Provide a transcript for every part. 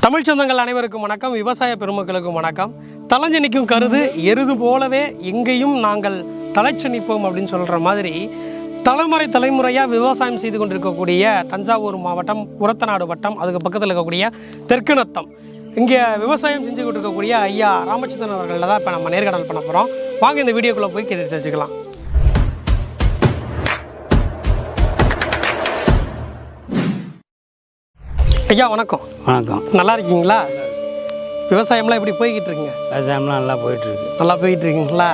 தமிழ் சொந்தங்கள் அனைவருக்கும் வணக்கம். விவசாய பெருமக்களுக்கும் வணக்கம். தலைஞ்சு நிற்கும் கருது எருது போலவே எங்கேயும் நாங்கள் தலைச்சு நிற்போம் அப்படின்னு சொல்கிற மாதிரி தலைமுறையாக விவசாயம் செய்து கொண்டிருக்கக்கூடிய தஞ்சாவூர் மாவட்டம் உரத்தநாடு வட்டம், அதுக்கு பக்கத்தில் இருக்கக்கூடிய தெற்கு நத்தம், இங்கே விவசாயம் செஞ்சு கொண்டிருக்கக்கூடிய ஐயா ராமச்சந்திரன் அவர்களில் தான் இப்போ நம்ம நேர்காணல் பண்ண போகிறோம். வாங்க இந்த வீடியோக்குள்ளே போய் கேட்டு தெரிஞ்சுக்கலாம். ஐயா வணக்கம். வணக்கம். நல்லா இருக்கீங்களா? விவசாயம்லாம் எப்படி போய்கிட்டு இருக்குங்க? விவசாயம்லாம் நல்லா போயிட்டுருக்கு. நல்லா போய்கிட்டு இருக்கீங்களா?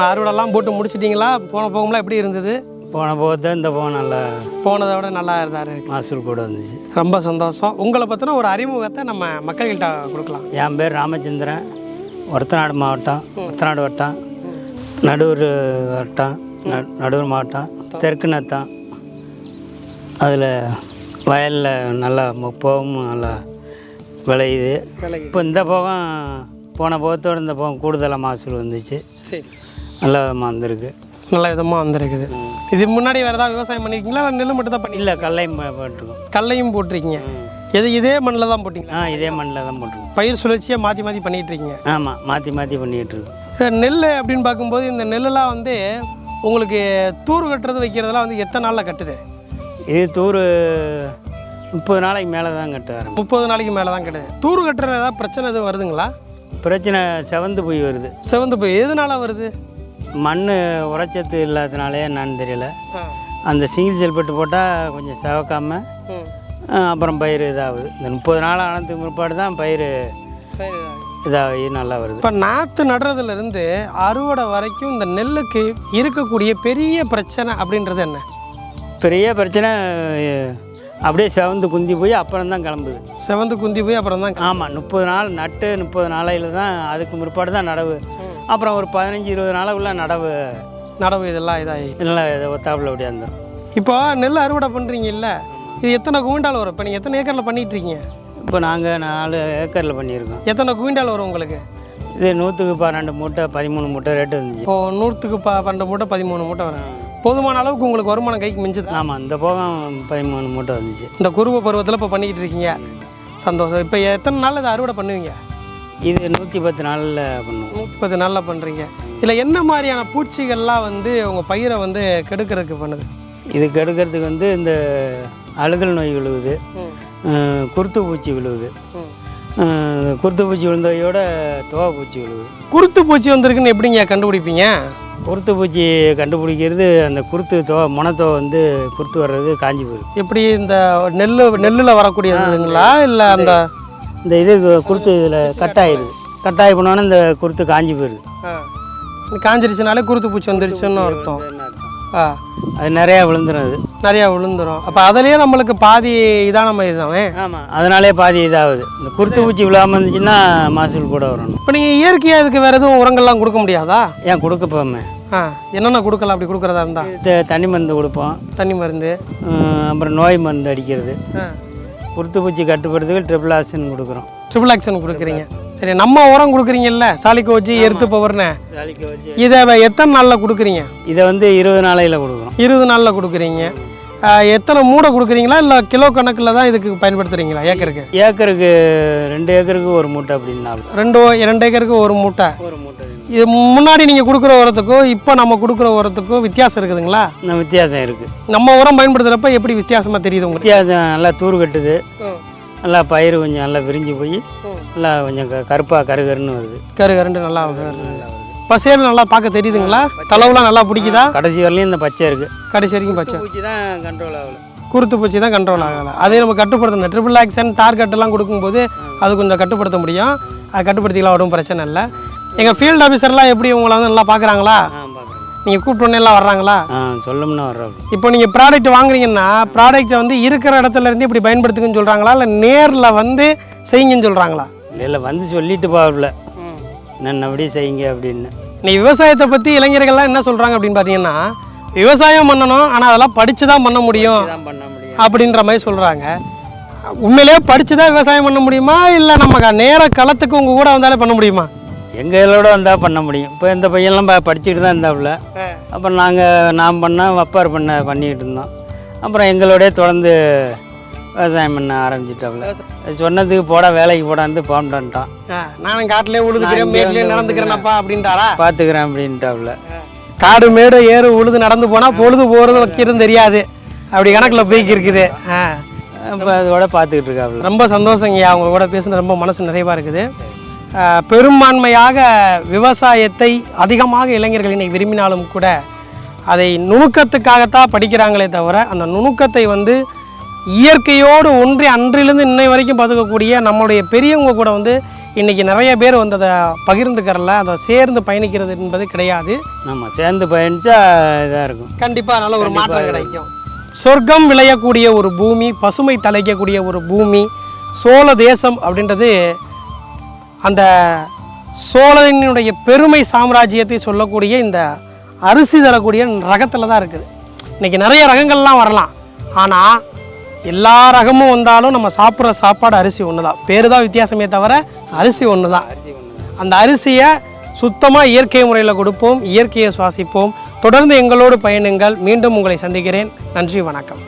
அறுவடைலாம் போட்டு முடிச்சிட்டிங்களா? போன போகம்லாம் எப்படி இருந்தது? போன போகத்தை இந்த போகம் நல்லா, போனதை விட நல்லா இருந்தார். மகசூல் கூட வந்துச்சு. ரொம்ப சந்தோஷம். உங்களை பற்றின ஒரு அறிமுகத்தை நம்ம மக்கள்கிட்ட கொடுக்கலாம். என் பேர் ராமச்சந்திரன், ஒரத்தநாடு மாவட்டம், ஒரத்தநாடு வட்டம், நடுவூர் வட்டம், நடுவூர் மாவட்டம், தெற்கு நத்தம். அதில் வயலில் நல்லா போகமும் நல்லா விளையுது. இப்போ இந்த போகம் போன போகத்தோடு இந்த போகம் கூடுதலாக மகசூல் வந்துச்சு. சரி, நல்ல விதமாக வந்திருக்கு. நல்ல விதமாக வந்திருக்குது. இது முன்னாடி வேறு ஏதாவது விவசாயம் பண்ணியிருக்கீங்களா? நெல் மட்டும் தான் பண்ணி? இல்லை, கடலையும் போட்டிருக்கோம். கடலையும் போட்டிருக்கீங்க. இதே மண்ணில் தான் போட்டிங்களா? இதே மண்ணில் தான் போட்டிருக்கோம். பயிர் சுழற்சியாக மாற்றி மாற்றி பண்ணிகிட்ருக்கீங்க? ஆமாம், மாற்றி மாற்றி பண்ணிகிட்ருக்கோம். நெல் அப்படின்னு பார்க்கும்போது இந்த நெல்லெலாம் வந்து உங்களுக்கு தூர் கட்டுறது வைக்கிறதெல்லாம் வந்து எத்தனை நாளில் கட்டுது? இது தூர் 30 நாளைக்கு மேலே தான் கட்ட ஆரம்பிக்கும். 30 நாளைக்கு மேலே தான் கட்டுது. தூர் கட்டுற ஏதாவது பிரச்சனை எதுவும் வருதுங்களா? பிரச்சனை செவந்து போய் வருது. செவந்து போய் எதனால வருது? மண் உரச்சத்து இல்லாதனாலே என்னன்னு தெரியல. அந்த சிங்கிள் செல்பெட்டு போட்டால் கொஞ்சம் செவக்காமல் அப்புறம் பயிர் இதாகுது. இந்த 30 நாள் ஆனதுக்கு முற்பாடு தான் பயிர் இதாகி நல்லா வருது. இப்போ நாற்று நடுறதுலேருந்து அறுவடை வரைக்கும் இந்த நெல்லுக்கு இருக்கக்கூடிய பெரிய பிரச்சனை அப்படின்றது என்ன? பெரிய பிரச்சனை அப்படியே செவந்து குந்தி போய் அப்புறம் தான் கிளம்புது. செவந்து குந்தி போய் அப்புறம் தான்? ஆமாம், 30 நாள் நட்டு 30 நாளையில் தான், அதுக்கு முற்பாடு தான் நடவு. அப்புறம் ஒரு 15-20 நாளுக்குள்ள நடவு இதெல்லாம் இதாகி இல்லை ஒத்தாப்பில் அப்படியே வந்துடும். இப்போ நெல் அறுவடை பண்ணுறீங்கல்ல, இது எத்தனை குவிண்டால் வரும்? இப்போ நீங்கள் எத்தனை ஏக்கரில் பண்ணிகிட்ருக்கீங்க? இப்போ நாங்கள் 4 ஏக்கரில் பண்ணியிருக்கோம். எத்தனை குவிண்டால் வரும் உங்களுக்கு? இது 100க்கு 12 மூட்டை 13 மூட்டை ரேட்டு வந்துச்சு. இப்போ 100க்கு 12 மூட்டை 13 மூட்டை வரும். போதுமான அளவுக்கு உங்களுக்கு வருமானம் கைக்கு மிஞ்சுது? ஆமாம், இந்த போகம் 13 மூட்டை வந்துச்சு. இந்த குருவ பருவத்தில் இப்போ பண்ணிக்கிட்டு இருக்கீங்க. சந்தோஷம். இப்போ எத்தனை நாள் இதை அறுவடை பண்ணுவீங்க? இது 110 நாளில் பண்ணுவோம். 110 நாளில் பண்ணுறீங்க. இதில் என்ன மாதிரியான பூச்சிகள்லாம் வந்து உங்கள் பயிரை வந்து கெடுக்கிறதுக்கு பண்ணுது? இது கெடுக்கிறதுக்கு வந்து இந்த அழுகல் நோய் விழுவுது, குருத்து பூச்சி விழுவுது. குருத்து பூச்சி விழுந்ததையோட தோகை பூச்சி விழுவுது. குருத்து பூச்சி வந்திருக்குன்னு எப்படிங்க கண்டுபிடிப்பீங்க? குருத்து பூச்சி கண்டுபிடிக்கிறது, அந்த குருத்து முனத்தோ வந்து குருத்து வர்றது காஞ்சி போயிடுது. எப்படி இந்த நெல்லில் வரக்கூடியதுங்களா இல்லை அந்த இது குருத்து இதில் கட்டாயிருது? கட்டாயி போனோன்னே இந்த குருத்து காஞ்சி போயிடுது. காஞ்சிருச்சுனாலே குருத்து பூச்சி வந்துருச்சுன்னு அர்த்தம். அது நிறையா விழுந்துடும். அது நிறையா விழுந்துடும். அப்போ அதிலேயே நம்மளுக்கு பாதி இதான மாதிரி தானே? ஆமாம், அதனாலே பாதி இதாகுது. இந்த குருத்து பூச்சி விழாமல் இருந்துச்சுன்னா மகசூல் கூட வரணும். இப்போ நீங்கள் இயற்கையாக இதுக்கு வேறு எதுவும் உரங்கள்லாம் கொடுக்க முடியாதா? ஏன் கொடுக்கப்போமே. என்னென்ன கொடுக்கலாம் அப்படி கொடுக்குறதா இருந்தால்? தண்ணி மருந்து கொடுப்போம். தண்ணி மருந்து, அப்புறம் நோய் மருந்து அடிக்கிறது. குருத்து பூச்சி கட்டுப்படுறதுக்கு ட்ரிபிள் ஆக்ஷன் கொடுக்குறோம். ட்ரிபிள் ஆக்ஷன் கொடுக்குறீங்க. சரி, நம்ம உரம் கொடுக்குறீங்கல்ல, சாலிக்கோச்சி எருத்து பவர்னு, இதை எத்தனை நாளில் கொடுக்குறீங்க? இதை வந்து 20 நாளையில் கொடுக்குறோம். 20 நாளில் கொடுக்குறீங்க. எத்தனை மூடை கொடுக்குறீங்களா இல்லை கிலோ கணக்கில் தான் இதுக்கு பயன்படுத்துகிறீங்களா? ஏக்கருக்கு 2 ஏக்கருக்கு ஒரு மூட்டை அப்படின்னா 2 ஏக்கருக்கு ஒரு மூட்டை. இது முன்னாடி நீங்கள் கொடுக்குற உரத்துக்கும் இப்போ நம்ம கொடுக்குற உரத்துக்கும் வித்தியாசம் இருக்குதுங்களா? வித்தியாசம் இருக்குது. நம்ம உரம் பயன்படுத்துகிறப்ப எப்படி வித்தியாசமாக தெரியுது உங்களுக்கு? வித்தியாசம் நல்லா தூர் கட்டுது, நல்லா பயிர் கொஞ்சம் நல்லா விரிஞ்சு போய் நல்லா கொஞ்சம் கருப்பாக கருகருன்னு வருது. கருகருன்னு நல்லா வருது. பசையில் நல்லா பார்க்க தெரியுதுங்களா? தளவுலாம் நல்லா பிடிக்குதா? கடைசி வரலையும் இந்த பச்சை இருக்குது. கடைசி வரைக்கும் பச்சை. பூச்சி தான் கண்ட்ரோல் ஆகலை. குருத்து பூச்சி தான் கண்ட்ரோல் ஆகலை. அதே நம்ம கட்டுப்படுத்தணும். ட்ரிபிள் ஆக்ஷன் டார்கெட்டெல்லாம் கொடுக்கும்போது அது கொஞ்சம் கட்டுப்படுத்த முடியும். அது கட்டுப்படுத்திக்கலாம், ஒன்றும் பிரச்சனை இல்லை. எங்கள் ஃபீல்டு ஆஃபீஸர்லாம் எப்படி உங்களை வந்து நல்லா பார்க்குறாங்களா? நீங்கள் கூப்பிட்டோன்னே எல்லாம் வர்றாங்களா? சொல்லணும்னா வர்றாங்க. இப்போ நீங்கள் ப்ராடக்ட் வாங்குறீங்கன்னா ப்ராடக்ட்டை வந்து இருக்கிற இடத்துல இருந்து இப்படி பயன்படுத்துக்குன்னு சொல்கிறாங்களா இல்லை நேரில் வந்து செய்யுங்கன்னு சொல்கிறாங்களா? இல்லை, வந்து சொல்லிட்டு போகல நல்லபடி செய்யுங்க அப்படின்னு. நீ விவசாயத்தை பற்றி இளைஞர்கள்லாம் என்ன சொல்கிறாங்க அப்படின்னு பார்த்தீங்கன்னா, விவசாயம் பண்ணணும் ஆனால் அதெல்லாம் படித்து தான் பண்ண முடியும் அப்படின்ற மாதிரி சொல்கிறாங்க. உண்மையிலேயே படித்து தான் விவசாயம் பண்ண முடியுமா இல்லை நம்ம நேர களத்துக்கு உங்கள் கூட வந்தாலே பண்ண முடியுமா? எங்களோட வந்தால் பண்ண முடியும். இப்போ இந்த பையன்லாம் படிச்சுக்கிட்டு தான் இருந்தாப்புல. அப்புறம் நான் பண்ணிக்கிட்டு இருந்தோம். அப்புறம் எங்களோடய தொடர்ந்து விவசாயம் பண்ண ஆரம்பிச்சிட்டாப்புல. சொன்னதுக்கு போட வேலைக்கு போடாந்து போம்டான்ட்டான். நானும் காட்டிலே உழுதுக்கிறேன் மேட்லேயே நடந்துக்கிறேன்ப்பா அப்படின்ட்டாரா? பார்த்துக்கிறேன் அப்படின்ட்டாப்புல. காடு மேடு ஏறு உழுது நடந்து போனால் பொழுது போகிறது வைக்கிறது தெரியாது, அப்படி கணக்கில் போய்க்கு இருக்குது. இப்போ அதோட பார்த்துக்கிட்டு இருக்காப்புல. ரொம்ப சந்தோஷங்கய்யா, அவங்க கூட பேசுனது ரொம்ப மனசு நிறைவாக இருக்குது. பெரும்பான்மையாக விவசாயத்தை அதிகமாக இளைஞர்கள் இன்னைக்கு விரும்பினாலும் கூட அதை நுணுக்கத்துக்காகத்தான் படிக்கிறாங்களே தவிர அந்த நுணுக்கத்தை வந்து இயற்கையோடு ஒன்றி அன்றிலிருந்து இன்னை வரைக்கும் பதுக்கக்கூடிய நம்மளுடைய பெரியவங்க கூட வந்து இன்றைக்கி நிறைய பேர் வந்து அதை பகிர்ந்துக்கிறல, அதை சேர்ந்து பயணிக்கிறது என்பது கிடையாது. ஆமாம், சேர்ந்து பயணிச்சா இதாக இருக்கும். கண்டிப்பாக நல்ல ஒரு மாற்றம் கிடைக்கும். சொர்க்கம் விளையக்கூடிய ஒரு பூமி, பசுமை தலைக்கக்கூடிய ஒரு பூமி சோழ தேசம் அப்படின்றது அந்த சோழனுடைய பெருமை சாம்ராஜ்யத்தை சொல்லக்கூடிய இந்த அரிசி தரக்கூடிய ரகத்தில் தான் இருக்குது. இன்றைக்கி நிறைய ரகங்கள்லாம் வரலாம், ஆனால் எல்லா ரகமும் வந்தாலும் நம்ம சாப்பிட்ற சாப்பாடு அரிசி ஒன்று தான், பேர் தான் வித்தியாசமே தவிர அரிசி ஒன்று தான். அந்த அரிசியை சுத்தமாக இயற்கை முறையில் கொடுப்போம், இயற்கையை சுவாசிப்போம். தொடர்ந்து எங்களோடு பயணிங்கள். மீண்டும் உங்களை சந்திக்கிறேன். நன்றி, வணக்கம்.